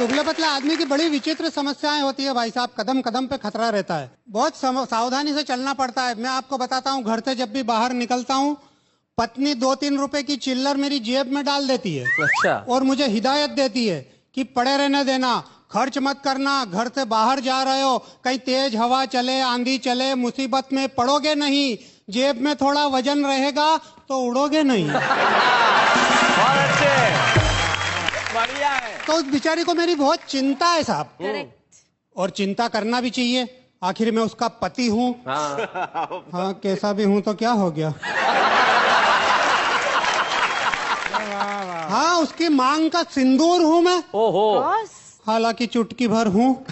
दुबले पतले आदमी की बड़ी विचित्र समस्याएं होती है भाई साहब। कदम कदम पे खतरा रहता है, बहुत सावधानी से चलना पड़ता है। मैं आपको बताता हूँ, घर से जब भी बाहर निकलता हूँ, पत्नी 2-3 रुपए की चिल्लर मेरी जेब में डाल देती है। अच्छा। और मुझे हिदायत देती है कि पड़े रहने देना, खर्च मत करना, घर से बाहर जा रहे हो, कहीं तेज हवा चले, आंधी चले, मुसीबत में पड़ोगे नहीं, जेब में थोड़ा वजन रहेगा तो उड़ोगे नहीं। बहुत अच्छे, बढ़िया है। तो उस बेचारी को मेरी बहुत चिंता है साहब। करेक्ट। और चिंता करना भी चाहिए, आखिर मैं उसका पति हूँ। हाँ, कैसा भी हूँ तो क्या हो गया। हाँ, उसकी मांग का सिंदूर हूँ मैं। ओहो। हालांकि चुटकी भर हूँ।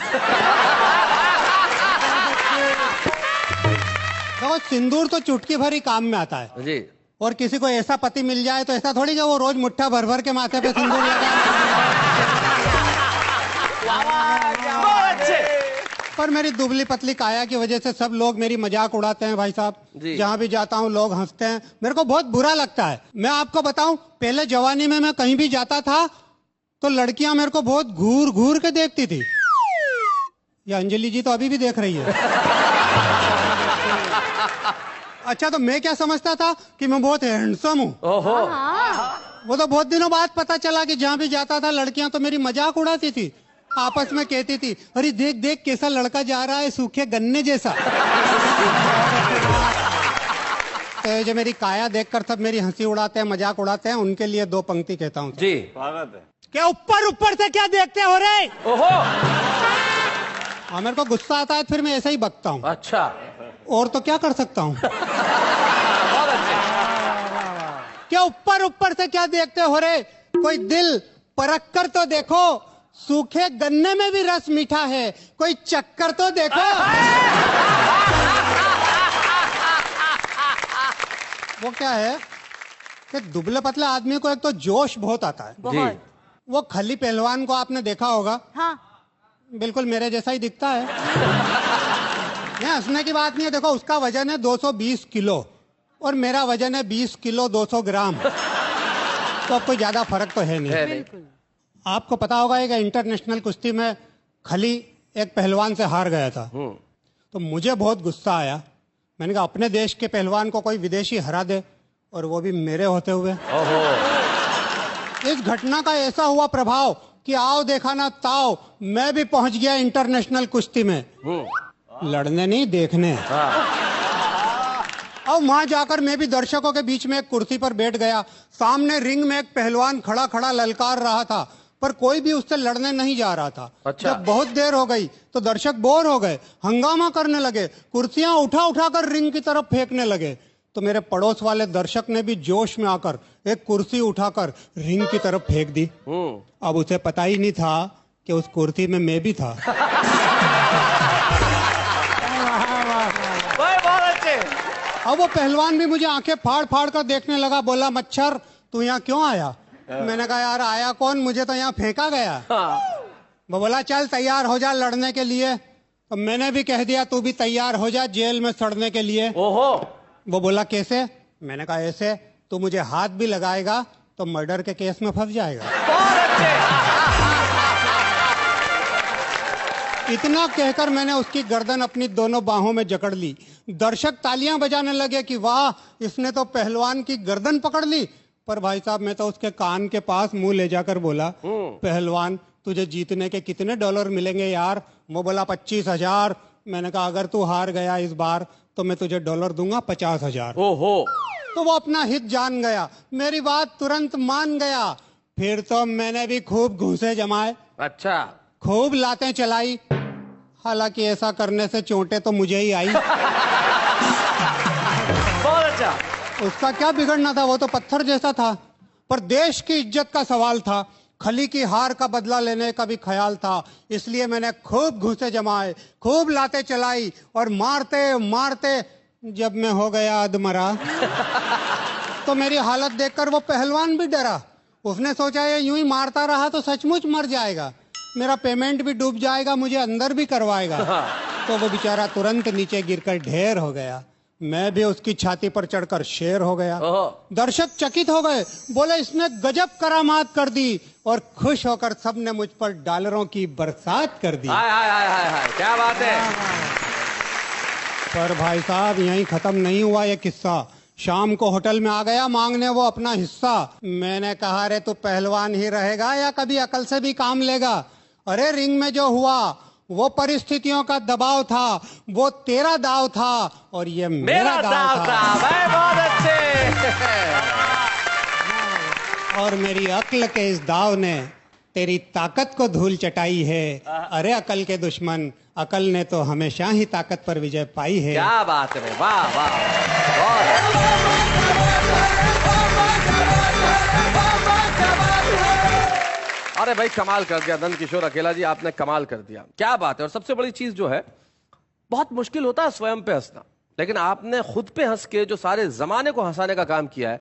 देखो, सिंदूर तो चुटकी भर ही काम में आता है जी। और किसी को ऐसा पति मिल जाए तो ऐसा थोड़ी कि वो रोज मुट्ठा भर भर के माथे पे सिंदूर लगाए। पर मेरी दुबली पतली काया की वजह से सब लोग मेरी मजाक उड़ाते हैं भाई साहब। जहाँ भी जाता हूँ लोग हंसते हैं, मेरे को बहुत बुरा लगता है। मैं आपको बताऊं, पहले जवानी में मैं कहीं भी जाता था तो लड़कियां मेरे को बहुत घूर घूर के देखती थी। ये अंजलि जी तो अभी भी देख रही है। अच्छा, तो मैं क्या समझता था कि मैं बहुत हैंडसम हूँ। ओहो। वो तो बहुत दिनों बाद पता चला कि जहाँ भी जाता था लड़कियां तो मेरी मजाक उड़ाती थी, आपस में कहती थी, अरे देख देख कैसा लड़का जा रहा है, सूखे गन्ने जैसा। तो जो मेरी काया देखकर सब मेरी हंसी उड़ाते हैं, मजाक उड़ाते हैं, उनके लिए 2 पंक्ति कहता हूँ जी। स्वागत है। क्या ऊपर ऊपर से क्या देखते हो रे? ओहो। हाँ, मेरे को गुस्सा आता है, फिर मैं ऐसा ही बकता हूँ। अच्छा। और तो क्या कर सकता हूँ। बहुत अच्छे। क्या ऊपर ऊपर से क्या देखते हो रे? कोई दिल परख कर तो देखो, सूखे गन्ने में भी रस मीठा है, कोई चक्कर तो देखो। वो क्या है कि दुबले पतले आदमी को एक तो जोश बहुत आता है। बहुत। वो खली पहलवान को आपने देखा होगा। हाँ। बिल्कुल मेरे जैसा ही दिखता है। नहीं, हंसने की बात नहीं है। देखो, उसका वजन है 220 किलो और मेरा वजन है 20 किलो 200 ग्राम। तो कोई ज्यादा फर्क तो है नहीं। बिल्कुल। आपको पता होगा, एक इंटरनेशनल कुश्ती में खली एक पहलवान से हार गया था। तो मुझे बहुत गुस्सा आया। मैंने कहा, अपने देश के पहलवान को कोई विदेशी हरा दे, और वो भी मेरे होते हुए। ओहो। इस घटना का ऐसा हुआ प्रभाव कि आओ देखा ना ताओ, मैं भी पहुंच गया इंटरनेशनल कुश्ती में। लड़ने नहीं, देखने। और वहां जाकर मैं भी दर्शकों के बीच में एक कुर्सी पर बैठ गया। सामने रिंग में एक पहलवान खड़ा खड़ा ललकार रहा था, पर कोई भी उससे लड़ने नहीं जा रहा था। अच्छा। जब बहुत देर हो गई तो दर्शक बोर हो गए, हंगामा करने लगे, कुर्सियां उठा उठा कर रिंग की तरफ फेंकने लगे। तो मेरे पड़ोस वाले दर्शक ने भी जोश में आकर एक कुर्सी उठाकर रिंग की तरफ फेंक दी। अब उसे पता ही नहीं था कि उस कुर्सी में मैं भी था। बहुत अच्छे। अब वो पहलवान भी मुझे आंखें फाड़ फाड़ कर देखने लगा। बोला, मच्छर तू यहाँ क्यों आया? मैंने कहा, यार आया कौन, मुझे तो यहाँ फेंका गया। वो बोला, चल तैयार हो जा लड़ने के लिए। तो मैंने भी कह दिया, तू भी तैयार हो जा जेल में सड़ने के लिए। ओहो। वो बोला, कैसे? मैंने कहा, ऐसे, तू मुझे हाथ भी लगाएगा तो मर्डर के केस में फंस जाएगा। बहुत अच्छे। इतना कहकर मैंने उसकी गर्दन अपनी दोनों बाहों में जकड़ ली। दर्शक तालियां बजाने लगे कि वाह, इसने तो पहलवान की गर्दन पकड़ ली। पर भाई साहब, मैं तो उसके कान के पास मुंह ले जाकर बोला, पहलवान तुझे जीतने के कितने डॉलर मिलेंगे यार? वो बोला, 25,000। मैंने कहा, अगर तू हार गया इस बार तो मैं तुझे डॉलर दूंगा 50,000। ओहो। तो वो अपना हित जान गया, मेरी बात तुरंत मान गया। फिर तो मैंने भी खूब घूंसे जमाए, अच्छा। खूब लातें चलाई। हालांकि ऐसा करने से चोटें तो मुझे ही आई। बहुत अच्छा। उसका क्या बिगड़ना था, वो तो पत्थर जैसा था। पर देश की इज्जत का सवाल था, खली की हार का बदला लेने का भी ख्याल था। इसलिए मैंने खूब घूंसे जमाए, खूब लातें चलाई, और मारते मारते जब मैं हो गया अधमरा तो मेरी हालत देखकर वो पहलवान भी डरा। उसने सोचा, ये यूं ही मारता रहा तो सचमुच मर जाएगा, मेरा पेमेंट भी डूब जाएगा, मुझे अंदर भी करवाएगा। तो वो बेचारा तुरंत नीचे गिरकर ढेर हो गया। मैं भी उसकी छाती पर चढ़कर शेर हो गया। ओहो। दर्शक चकित हो गए, बोले इसने गजब करामात कर दी, और खुश होकर सबने मुझ पर डॉलरों की बरसात कर दी। हाय हाय हाय हाय हाय, क्या बात है। पर भाई साहब यहीं खत्म नहीं हुआ ये किस्सा। शाम को होटल में आ गया मांगने वो अपना हिस्सा। मैंने कहा रे तू पहलवान ही रहेगा या कभी अकल से भी काम लेगा? अरे रिंग में जो हुआ वो परिस्थितियों का दबाव था, वो तेरा दाव था और ये मेरा दाव था। भाई बहुत अच्छे। और मेरी अक्ल के इस दाव ने तेरी ताकत को धूल चटाई है। अरे अकल के दुश्मन, अकल ने तो हमेशा ही ताकत पर विजय पाई है। क्या बात है भाई, वाह वाह, बहुत। अरे भाई कमाल कर दिया नंद किशोर अकेला जी, आपने कमाल कर दिया, क्या बात है। और सबसे बड़ी चीज जो है, बहुत मुश्किल होता है स्वयं पे हंसना, लेकिन आपने खुद पे हंस के जो सारे जमाने को हंसाने का काम किया है,